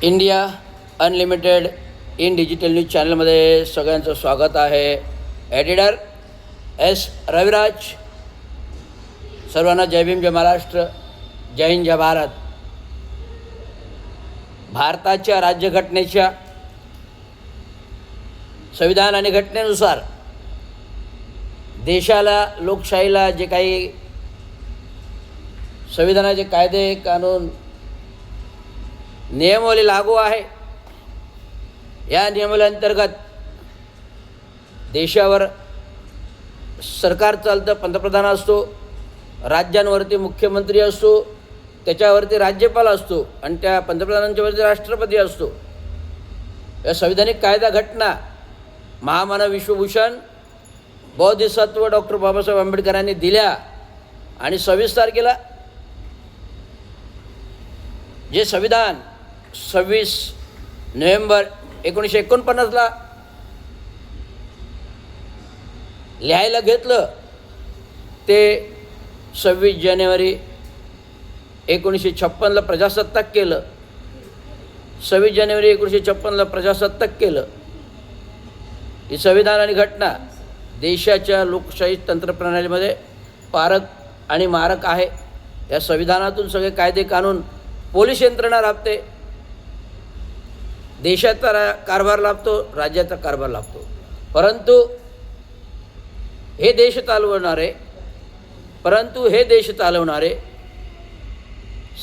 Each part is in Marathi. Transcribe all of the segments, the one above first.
India unlimited in digital news चॅनलमध्ये सगळ्यांचं स्वागत आहे. Editor S Raviraj. सर्वांना जय भीम, जय महाराष्ट्र, जय हिंद, जय भारत. भारताच्या राज्यघटनेच्या संविधान आणि घटनेनुसार देशाला, लोकशाहीला जे काही संविधानाचे कायदे, कानून, नियमावली लागू आहे, या नियमावलीअंतर्गत देशावर सरकार चालतं. पंतप्रधान असतो, राज्यांवरती मुख्यमंत्री असतो, त्याच्यावरती राज्यपाल असतो आणि त्या पंतप्रधानांच्यावरती राष्ट्रपती असतो. या संविधानिक कायदा, घटना महामानव विश्वभूषण बोधिसत्व डॉक्टर बाबासाहेब आंबेडकरांनी दिल्या आणि 26 तारखेला जे संविधान 26 नोव्हेंबर 1949ला लिहायला घेतलं ते 26 जानेवारी 1956ला प्रजासत्ताक केलं. 26 जानेवारी 1956ला प्रजासत्ताक केलं. ही संविधान आणि घटना देशाच्या लोकशाही तंत्रप्रणालीमध्ये पारक आणि मारक आहे. या संविधानातून सगळे कायदे, कानून, पोलीस यंत्रणा लाभते. देशाचा कारभार लाभतो, राज्याचा कारभार लाभतो. परंतु हे देश चालवणारे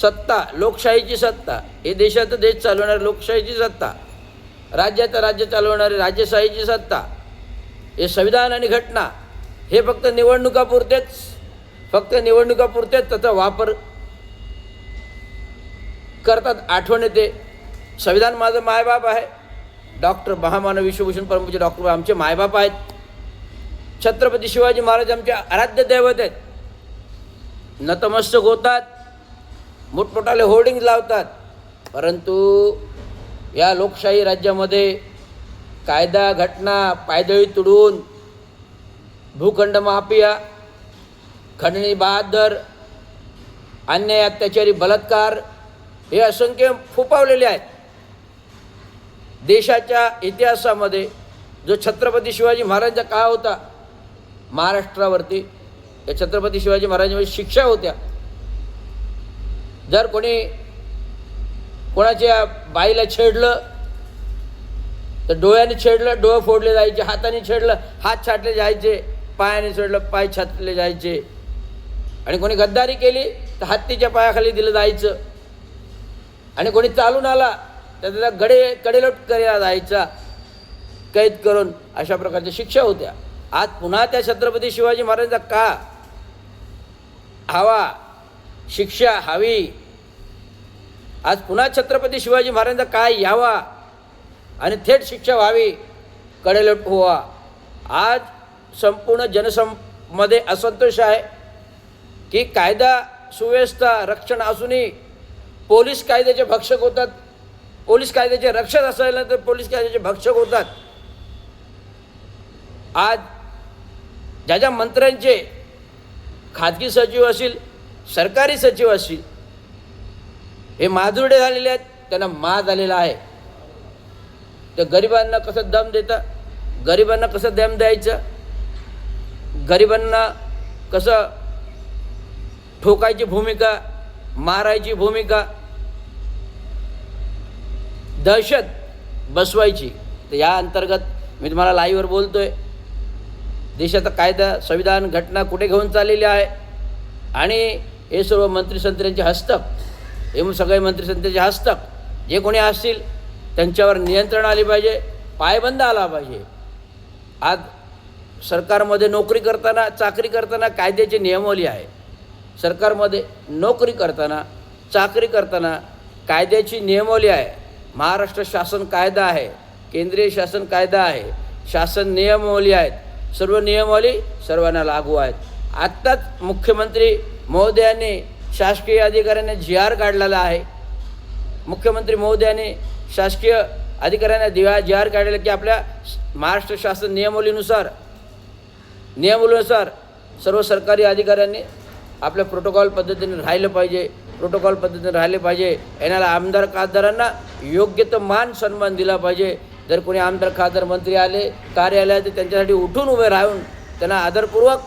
सत्ता, लोकशाहीची सत्ता, हे देशाचा देश चालवणारे लोकशाहीची सत्ता, राज्याचा राज्य चालवणारे राज्यशाहीची सत्ता, हे संविधान आणि घटना हे फक्त निवडणुकापुरतेच त्याचा वापर करतात. आठवण येते, संविधान माझं मायबाप आहे. डॉक्टर महामानव विश्वभूषण परमपूज्य डॉक्टर आमचे मायबाप आहेत. छत्रपती शिवाजी महाराज आमचे आराध्य दैवत आहेत. नतमस्तक होतात, मोठमोठाले होर्डिंग लावतात. परंतु या लोकशाही राज्यामध्ये कायदा, घटना पायदळी तुडवून भूखंड माफिया, खंडणी बहादर, अन्याय, अत्याचारी, बलात्कार हे असंख्य फोपावलेले आहेत. देशाच्या इतिहासामध्ये जो छत्रपती शिवाजी महाराजांचा काळ होता महाराष्ट्रावरती, या छत्रपती शिवाजी महाराजांवर शिक्षा होत्या. जर कोणाच्या बाईला छेडलं तर डोळ्याने छेडलं, डोळे फोडले जायचे. हाताने छेडलं, हात छाटले जायचे. पायाने छेडलं, पाय छाटले जायचे. आणि कोणी गद्दारी केली तर हत्तीच्या पायाखाली दिलं जायचं. आणि कोणी चालून आला तर त्याला कडेलोट करायला जायचा, कैद करून. अशा प्रकारच्या शिक्षा होत्या. आज पुन्हा त्या छत्रपती शिवाजी महाराजांचा का हवा, शिक्षा हवी. आज पुन्हा छत्रपती शिवाजी महाराजांचा काय यावा आणि थेट शिक्षा व्हावी, कडेलोट व्हावा. आज संपूर्ण मध्ये असंतोष आहे की कायदा सुव्यवस्था रक्षण असूनही पोलीस कायद्याचे भक्षक होतात. पोलीस कायद्याचे रक्षक असायला तर पोलीस कायद्याचे भक्षक होतात. आज ज्या मंत्र्यांचे खाजगी सचिव असतील, सरकारी सचिव असतील, हे माजुरडे झालेले आहेत. त्यांना माज आलेला आहे. तर गरिबांना कसं दम देता, गरिबांना कसं दम द्यायचं, गरिबांना कसं ठोकायची भूमिका, मारायची भूमिका, दहशत बसवायची. तर या अंतर्गत मी तुम्हाला लाईव्हवर बोलतो आहे. देशाचा कायदा, संविधान, घटना कुठे घेऊन चाललेली आहे आणि हे सर्व मंत्रिसंत्र्यांचे हस्तक, हे सगळे मंत्रिसंत्र्यांचे हस्तक जे कोणी असतील त्यांच्यावर नियंत्रण आले पाहिजे, पायबंद आला पाहिजे. आज सरकारमध्ये नोकरी करताना, चाकरी करताना कायद्याची नियमावली आहे. सरकारमध्ये नोकरी करताना, चाकरी करताना कायद्याची नियमावली आहे. महाराष्ट्र शासन कायदा आहे, केंद्रीय शासन कायदा आहे, शासन नियमावली आहेत. सर्व नियमावली सर्वांना लागू आहेत. आत्ताच मुख्यमंत्री महोदयांनी शासकीय अधिकाऱ्यांना GR काढलेला आहे. मुख्यमंत्री महोदयांनी शासकीय अधिकाऱ्यांना GR काढलेला की आपल्या महाराष्ट्र शासन नियमावलीनुसार सर्व सरकारी अधिकाऱ्यांनी आपल्या प्रोटोकॉल पद्धतीने राहिलं पाहिजे. येणाऱ्या आमदार खासदारांना योग्य तो मान सन्मान दिला पाहिजे. जर कोणी आमदार खासदार मंत्री आले कार्यालयात तर त्यांच्यासाठी उठून उभे राहून त्यांना आदरपूर्वक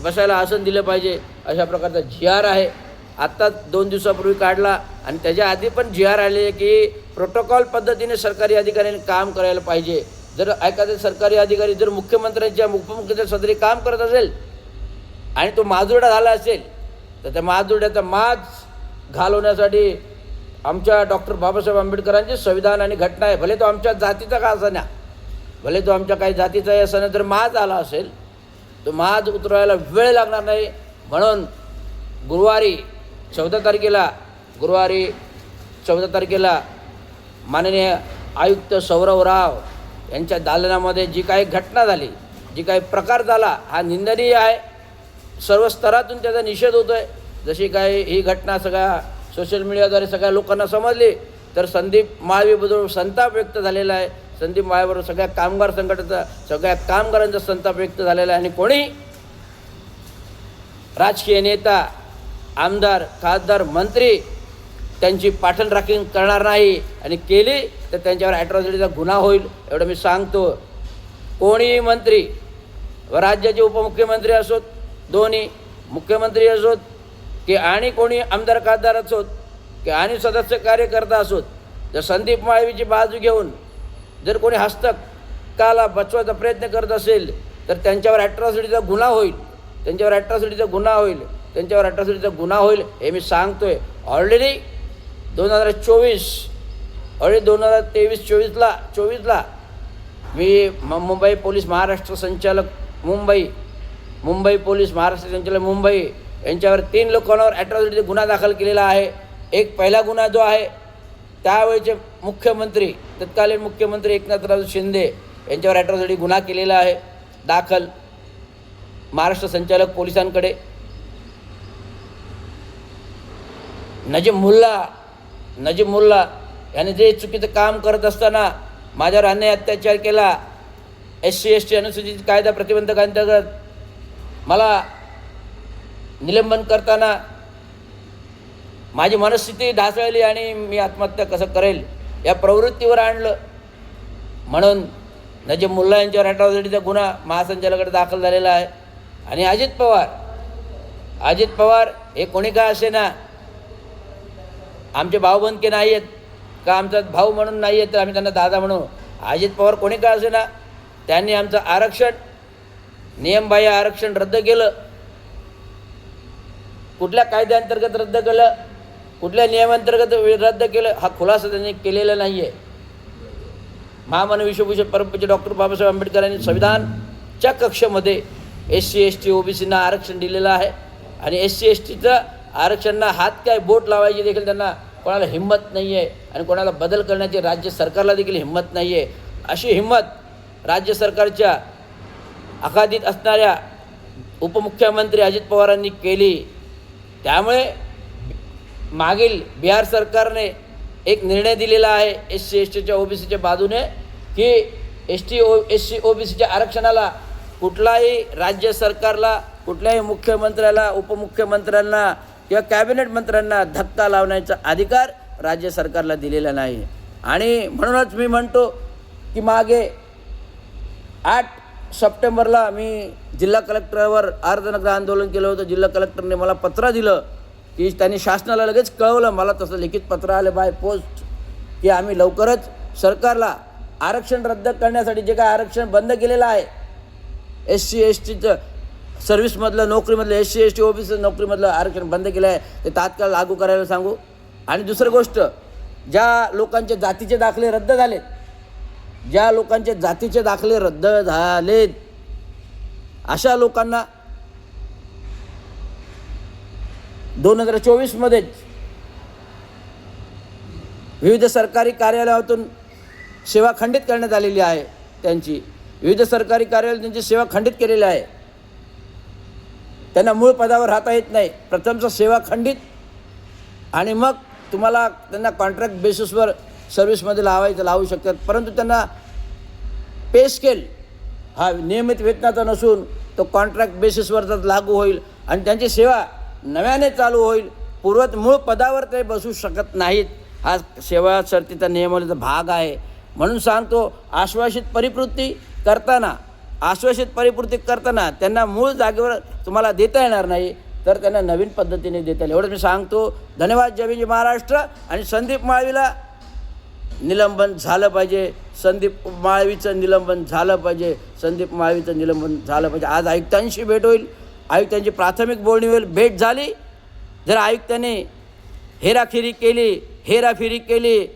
बसायला आसन दिलं पाहिजे. अशा प्रकारचा GR आहे. आत्ताच 2 दिवसापूर्वी काढला आणि त्याच्या आधी पण GR आले की प्रोटोकॉल पद्धतीने सरकारी अधिकाऱ्यांनी काम करायला पाहिजे. जर एखादा सरकारी अधिकारी जर मुख्यमंत्र्यांच्या उपमुख्यमंत्र्यांच्या सदरी काम करत असेल आणि तो माजुरडा झाला असेल तर त्या माजुरड्याचा माज घालवण्यासाठी आमच्या डॉक्टर बाबासाहेब आंबेडकरांचे संविधान आणि घटना आहे. भले तो आमच्या जातीचा का असेना, भले तो आमच्या काही जातीचा असताना जर माज आला असेल तो माज उतरवायला वेळ लागणार नाही. म्हणून गुरुवारी 14 तारखेला माननीय आयुक्त सौरव राव यांच्या दालनामध्ये जी काही घटना झाली, जी काही प्रकार झाला हा निंदनीय आहे. सर्व स्तरातून त्याचा निषेध होतो आहे. जशी काय ही घटना सगळ्या सोशल मीडियाद्वारे सगळ्या लोकांना समजली तर संदीप माळवीबद्दल संताप व्यक्त झालेला आहे. संदीप माळवीबरोबर सगळ्या कामगार संघटनेचा सगळ्या कामगारांचा संताप व्यक्त झालेला आहे. आणि कोणी राजकीय नेता आमदार खासदार मंत्री त्यांची पाठणराखण करणार नाही आणि केली तर त्यांच्यावर ॲट्रॉसिटीचा गुन्हा होईल एवढं मी सांगतो. कोणीही मंत्री व राज्याचे उपमुख्यमंत्री असोत, दोन्ही मुख्यमंत्री असोत की आणि कोणी आमदार खासदार असोत की आणि सदस्य कार्यकर्ता असोत, जर संदीप माळवीची बाजू घेऊन जर कोणी हस्तकाला बचवायचा प्रयत्न करत असेल तर त्यांच्यावर ॲट्रॉसिटीचा गुन्हा होईल, त्यांच्यावर ॲट्रॉसिटीचा गुन्हा होईल हे मी सांगतोय. ऑलरेडी 2023-24ला मी मुंबई पोलीस महाराष्ट्र संचालक मुंबई पोलीस महाराष्ट्र संचालक मुंबई यांच्यावर 3 लोकांवर ॲट्रॉसिटीचा गुन्हा दाखल केलेला आहे. एक पहिला गुन्हा जो आहे त्यावेळेचे मुख्यमंत्री तत्कालीन मुख्यमंत्री एकनाथराव शिंदे यांच्यावर ॲट्रॉसिटी गुन्हा केलेला आहे दाखल महाराष्ट्र संचालक पोलिसांकडे. नजीम मुल्ला याने जे चुकीचं काम करत असताना माझ्यावर अन्याय अत्याचार केला, SC/ST अनुसूचित कायदा प्रतिबंधकांतर्गत मला निलंबन करताना माझी मनस्थिती ढासळली आणि मी आत्महत्या कसं करेल या प्रवृत्तीवर आणलं. म्हणून नजीम मुल्ला यांच्यावर ॲट्रॉसिटीचा गुन्हा महासंचालकाकडे दाखल झालेला आहे. आणि अजित पवार हे कोणी का असे ना, आमचे भाऊबंदके नाही आहेत का, आमचा भाऊ म्हणून नाही आहेत तर आम्ही त्यांना दादा म्हणू. अजित पवार कोणी का असे ना, त्यांनी आमचं आरक्षण नियमबाह्य आरक्षण रद्द केलं. कुठल्या कायद्याअंतर्गत रद्द केलं, कुठल्या नियमांतर्गत रद्द केलं हा खुलासा त्यांनी केलेला नाही आहे. महामानव विश्वभूषण परमपूज्य डॉक्टर बाबासाहेब आंबेडकरांनी संविधानच्या कक्षेमध्ये SC/ST OBCना आरक्षण दिलेलं आहे आणि SC/STचं आरक्षणाला हात काय बोट लावायची देखील त्यांना कोणाला हिंमत नाही आहे आणि कोणाला बदल करण्याची राज्य सरकारला देखील हिंमत नाही आहे. अशी हिंमत राज्य सरकारच्या अखत्यारीत असणाऱ्या उपमुख्यमंत्री अजित पवारांनी केली. त्यामुळे मागील बिहार सरकारने एक निर्णय दिलेला आहे SC/STच्या OBCच्या बाजूने की SC OBCच्या आरक्षणाला कुठलाही राज्य सरकारला, कुठल्याही मुख्यमंत्र्याला, उपमुख्यमंत्र्यांना किंवा कॅबिनेट मंत्र्यांना धक्का लावण्याचा अधिकार राज्य सरकारला दिलेला नाही. आणि म्हणूनच मी म्हणतो की मागे 8 सप्टेंबरला मी जिल्हा कलेक्टरवर अर्धनग्न आंदोलन केलं होतं. जिल्हा कलेक्टरने मला पत्र दिलं की त्यांनी शासनाला लगेच कळवलं, मला तसं लिखित पत्र आलं बाय पोस्ट की आम्ही लवकरच सरकारला आरक्षण रद्द करण्यासाठी जे काय आरक्षण बंद केलेलं आहे SC/STचं सर्व्हिसमधलं नोकरीमधलं SC/ST OBC नोकरीमधलं आरक्षण बंद केलं आहे ते तात्काळ लागू करायला सांगू. आणि दुसरी गोष्ट, ज्या लोकांचे जातीचे दाखले रद्द झालेत, 'अशा लोकांना 2024मध्येच विविध सरकारी कार्यालयातून सेवा खंडित करण्यात आलेली आहे. विविध सरकारी कार्यालयात त्यांची सेवा खंडित केलेली आहे. त्यांना मूळ पदावर राहता येत नाही. प्रथमचा सेवा खंडित आणि मग तुम्हाला त्यांना कॉन्ट्रॅक्ट बेसिसवर सर्व्हिसमध्ये लावू शकतात. परंतु त्यांना पे स्केल हा नियमित वेतनाचा नसून तो कॉन्ट्रॅक्ट बेसिसवरच लागू होईल आणि त्यांची सेवा नव्याने चालू होईल. मूळ पदावर ते बसू शकत नाहीत. हा सेवा सरतीचा नियमावलीचा भाग आहे. म्हणून सांगतो, आश्वासित परिपूर्ती करताना त्यांना मूळ जागेवर तुम्हाला देता येणार नाही, तर त्यांना नवीन पद्धतीने देता येईल. एवढंच मी सांगतो. धन्यवाद. जय भीम, जय महाराष्ट्र. आणि संदीप माळवीला निलंबन झालं पाहिजे. संदीप माळवीचं निलंबन झालं पाहिजे. संदीप माळवीचं निलंबन झालं पाहिजे. आज आयुक्तांशी भेट होईल. आयुक्तांची प्राथमिक बोलणी होईल. भेट झाली. जर आयुक्तांनी हेराफेरी केली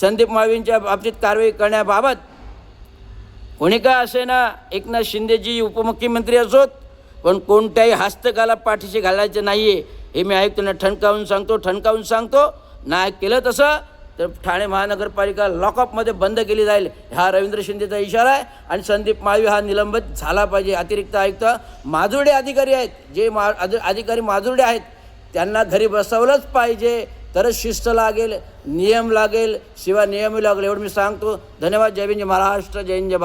संदीप माळवींच्या बाबतीत कारवाई करण्याबाबत, कोणी काय असे ना, एकनाथ शिंदेजी उपमुख्यमंत्री असोत, पण कोणत्याही हस्तकाला पाठीशी घालायचं नाही आहे, हे मी आयुक्तांना ठणकावून सांगतो. नाही केलं तसं तर ठाणे महानगरपालिका लॉकअपमध्ये बंद केली जाईल. हा रवींद्र शिंदेचा इशारा आहे. आणि संदीप माळवी हा निलंबित झाला पाहिजे. अतिरिक्त आयुक्त माजुर्डे अधिकारी आहेत, जे अधिकारी माजुर्डे आहेत, त्यांना घरी बसवलंच पाहिजे, तरच शिस्त लागेल, नियम लागेल. शिवाय नियम लागेल. एवढं मी सांगतो. धन्यवाद. जय हिंद, जय महाराष्ट्र. जय हिंद, जय भारत.